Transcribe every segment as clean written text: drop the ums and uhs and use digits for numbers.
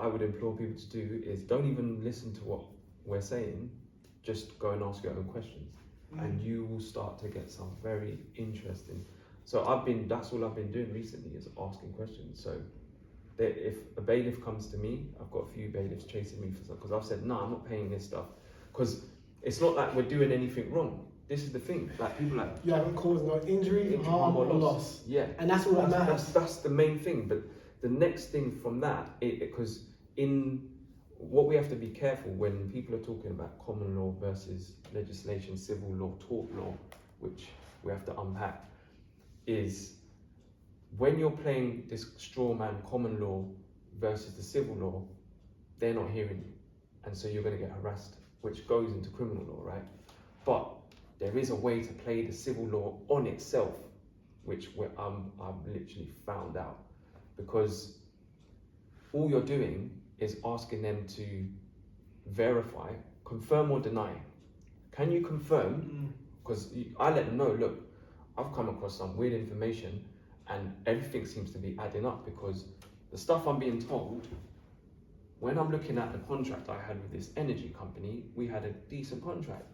I would implore people to do is don't even listen to what we're saying, just go and ask your own questions. And you will start to get some very interesting. So that's all I've been doing recently is asking questions. So if a bailiff comes to me, I've got a few bailiffs chasing me for stuff because I've said, no, I'm not paying this stuff. Because it's not like we're doing anything wrong. This is the thing, like people like... You haven't caused no injury, harm or loss. Yeah. And that's all that matters. That's the main thing. But the next thing from that, because in what we have to be careful when people are talking about common law versus legislation, civil law, tort law, which we have to unpack, is when you're playing this straw man common law versus the civil law, they're not hearing you. And so you're going to get harassed, which goes into criminal law, right? But there is a way to play the civil law on itself, which I've literally found out. Because all you're doing is asking them to verify, confirm or deny. Can you confirm? Because I let them know, look, I've come across some weird information and everything seems to be adding up, because the stuff I'm being told, when I'm looking at the contract I had with this energy company, we had a decent contract.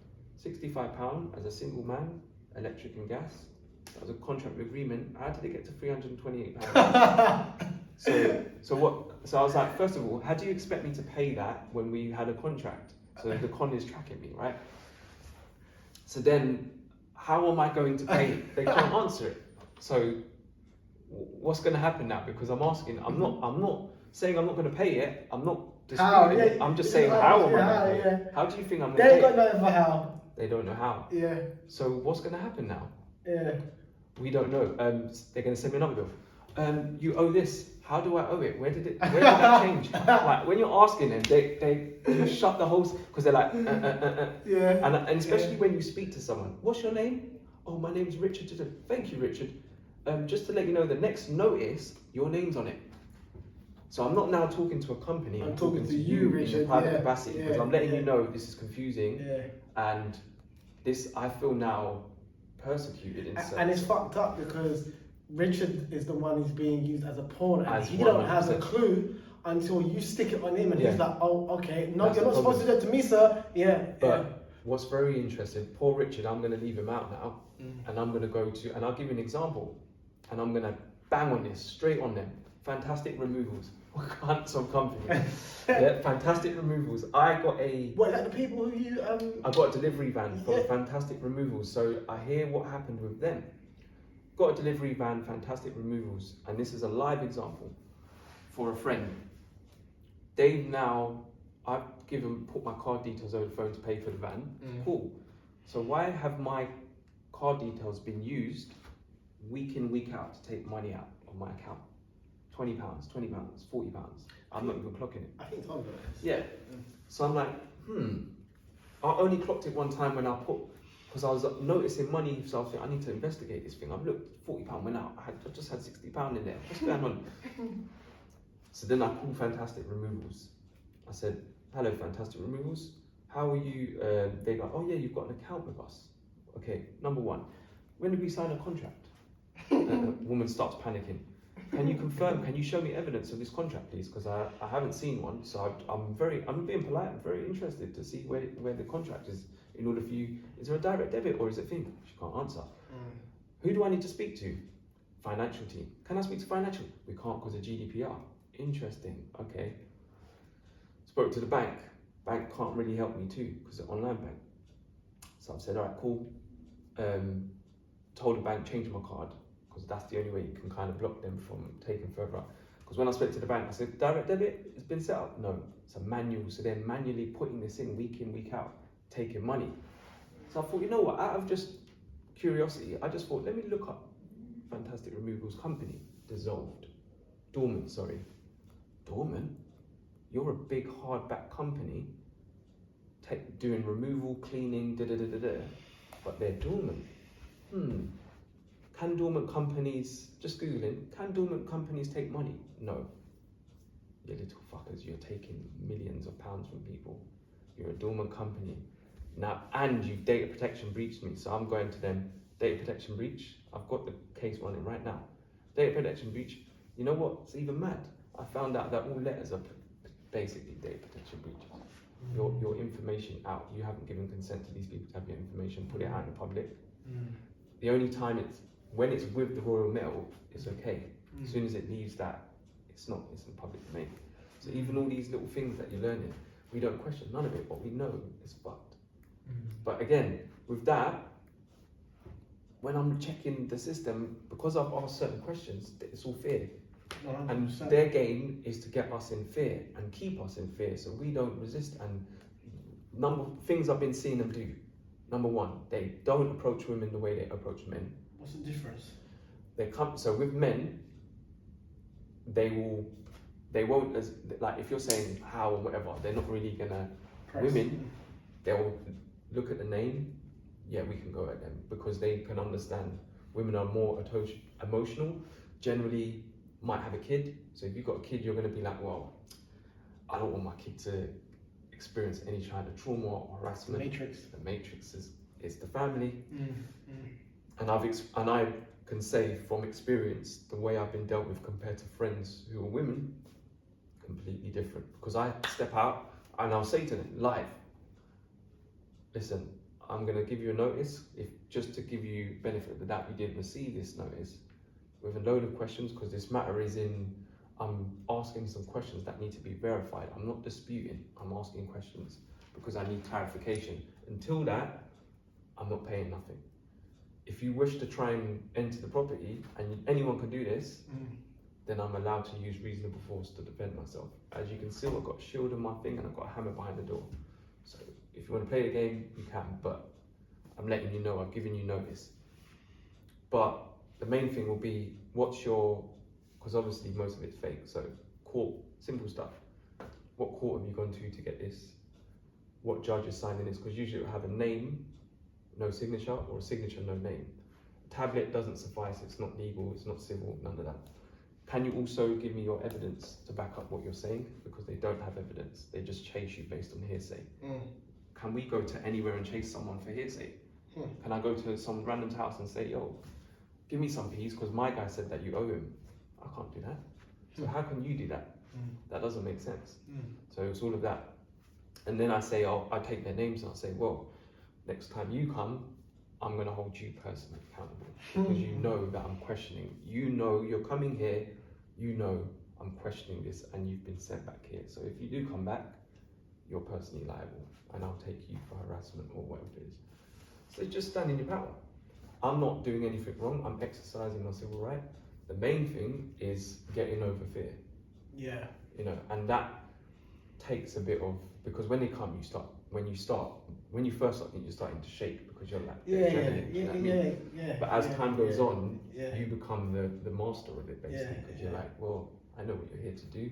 £65 as a single man, electric and gas. That was a contract agreement. How did it get to £328? So I was like, first of all, how do you expect me to pay that when we had a contract? So the con is tracking me, right? So then, how am I going to pay it? They can't answer it. So what's going to happen now? Because I'm asking, I'm not saying I'm not going to pay it. I'm not disputing it. I'm just saying how am I going to pay it? How do you think I'm going to pay it? They ain't got nothing for how. They don't know how. Yeah. So what's going to happen now? Yeah. We don't know. They're going to send me another bill. You owe this. How do I owe it? Where did that change? Like when you're asking them, you shut the whole, because they're like, Yeah. And especially when you speak to someone, what's your name? Oh, my name's Richard. Thank you, Richard. Just to let you know, the next notice, your name's on it. So I'm not now talking to a company. I'm talking to you, Richard, in a private capacity, because I'm letting you know this is confusing, and this I feel now persecuted in and it's fucked up because Richard is the one who's being used as a pawn, and he don't have a clue until you stick it on him, and he's like, oh, okay, no, you're not supposed to do it to me, sir. But what's very interesting, poor Richard, I'm going to leave him out now, and I'm going to go to, and I'll give you an example, and I'm going to bang on this, straight on them. Fantastic removals. Some company. Yeah, fantastic removals. I got a... What, is that the people who you... I got a delivery van from Fantastic Removals, so I hear what happened with them. Got a delivery van, Fantastic Removals, and this is a live example for a friend. They've now... I've put my card details over the phone to pay for the van. Cool. So why have my card details been used week in, week out to take money out of my account? £20, £20, £40. I'm not even clocking it. I think it's on there. Yeah. So I'm like, I only clocked it one time when I because I was noticing money, so I was like, I need to investigate this thing. I've looked, £40 went out. I just had £60 in there. What's going on? So then I called Fantastic Removals. I said, hello, Fantastic Removals. How are you? They go, oh yeah, you've got an account with us. Okay, number one, when did we sign a contract? The woman starts panicking. Can you confirm, can you show me evidence of this contract, please? Because I haven't seen one, so I'm being polite, I'm very interested to see where the contract is, in order for you, is there a direct debit or is it thing? She can't answer. Who do I need to speak to? Financial team. Can I speak to financial? We can't because of GDPR. Interesting, okay. Spoke to the bank. Bank can't really help me too, because it's an online bank. So I've said, all right, cool. Told the bank, change my card, because that's the only way you can kind of block them from taking further up. Because when I spoke to the bank, I said, direct debit, it's been set up. No, it's a manual. So they're manually putting this in, week out, taking money. So I thought, you know what, out of just curiosity, I just thought, let me look up Fantastic Removals Company, dissolved. Dormant, sorry. Dormant? You're a big hardback company, doing removal, cleaning, but they're dormant. Can dormant companies, just Googling, can dormant companies take money? No. You little fuckers, you're taking millions of pounds from people. You're a dormant company. Now, and you've data protection breached me, so I'm going to them, data protection breach, I've got the case running right now. Data protection breach, you know what, it's even mad. I found out that all letters are basically data protection breaches. Your information out. You haven't given consent to these people to have your information. Put it out in the public. The only time when it's with the Royal Mail, it's okay. As soon as it leaves that, it's not. It's in public domain. So even all these little things that you're learning, we don't question none of it, but we know it's fucked. But again, with that, when I'm checking the system, because I've asked certain questions, it's all fear. 100%. And their game is to get us in fear and keep us in fear so we don't resist. And things I've been seeing them do. Number one, they don't approach women the way they approach men. What's the difference? So with men, they won't, as like if you're saying how or whatever, they're not really gonna. Women, they'll look at the name, yeah, we can go at them because they can understand. Women are more emotional, generally might have a kid. So if you've got a kid, you're gonna be like, well, I don't want my kid to experience any kind of trauma or harassment. The matrix is the family. And I can say from experience, the way I've been dealt with compared to friends who are women, completely different. Because I step out and I'll say to them live, listen, I'm gonna give you a notice. If just to give you benefit of the doubt, you did receive this notice with a load of questions because this matter is I'm asking some questions that need to be verified. I'm not disputing, I'm asking questions because I need clarification. Until that, I'm not paying nothing. If you wish to try and enter the property, and anyone can do this, then I'm allowed to use reasonable force to defend myself. As you can see, I've got a shield on my thing and I've got a hammer behind the door. So if you want to play the game, you can, but I'm letting you know, I've given you notice. But the main thing will be, because obviously most of it's fake, so court, simple stuff. What court have you gone to get this? What judge is signing this? Because usually it'll have a name, no signature, or a signature, no name. A tablet doesn't suffice, it's not legal, it's not civil, none of that. Can you also give me your evidence to back up what you're saying? Because they don't have evidence, they just chase you based on hearsay. Can we go to anywhere and chase someone for hearsay? Can I go to some random's house and say, yo, give me some peas because my guy said that you owe him? I can't do that. So how can you do that? That doesn't make sense. So it's all of that. And then I say, I take their names and I say, well, next time you come, I'm going to hold you personally accountable because you know that I'm questioning. You know you're coming here, you know I'm questioning this and you've been sent back here. So if you do come back, you're personally liable and I'll take you for harassment or whatever it is. So just stand in your power. I'm not doing anything wrong, I'm exercising my civil right. The main thing is getting over fear. Yeah. You know, and that takes a bit of, because when they come, when you first start, you're starting to shake because you're like, yeah. But as time goes on, you become the master of it basically, because you're like, well, I know what you're here to do,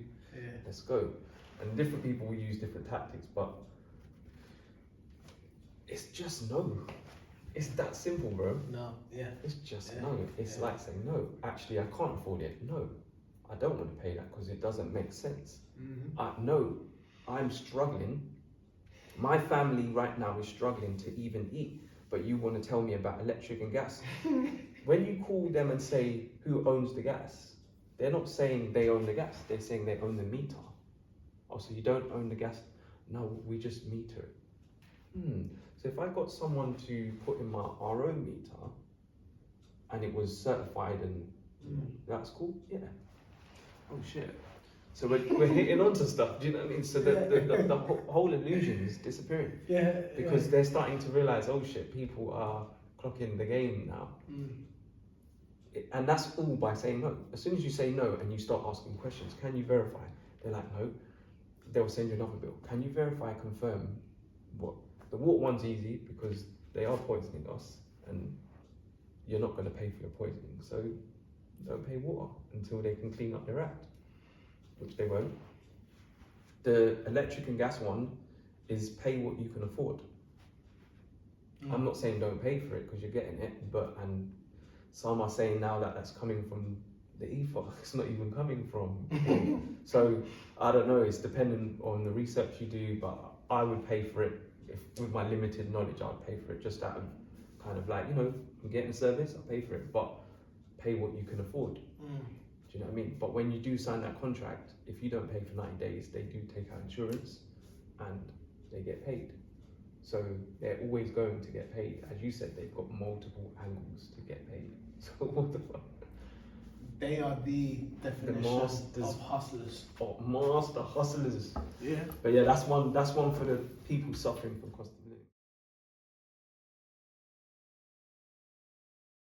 let's go. And different people will use different tactics, but it's just no. It's that simple, bro. No, It's just no. It's like saying, no, actually I can't afford it. No, I don't want to pay that because it doesn't make sense. No, I'm struggling. My family right now is struggling to even eat, but you want to tell me about electric and gas. When you call them and say, who owns the gas? They're not saying they own the gas, they're saying they own the meter. Oh, so you don't own the gas? No, we just meter it. So if I got someone to put in our own meter, and it was certified and that's cool, yeah. Oh shit. So we're hitting onto stuff, do you know what I mean? So the whole illusion is disappearing. Because they're starting to realize, oh shit, people are clocking the game now. And that's all by saying no. As soon as you say no and you start asking questions, can you verify? They're like, no. They'll send you another bill. Can you verify, confirm what? The water one's easy because they are poisoning us and you're not going to pay for your poisoning. So don't pay water until they can clean up their act, which they won't. The electric and gas one is pay what you can afford. I'm not saying don't pay for it because you're getting it, and some are saying now that that's coming from the ether. It's not even coming from. So I don't know, it's dependent on the research you do, but I would pay for it. If with my limited knowledge, I'd pay for it just out of kind of like, I'm getting a service, I'll pay for it, but pay what you can afford. Do Do you know what I mean? But when you do sign that contract, if you don't pay for 90 days, they do take out insurance and they get paid. So they're always going to get paid. As you said, they've got multiple angles to get paid. So what the fuck? They are the definition of hustlers. Or master hustlers. Yeah. But yeah, that's one for the people suffering from cost.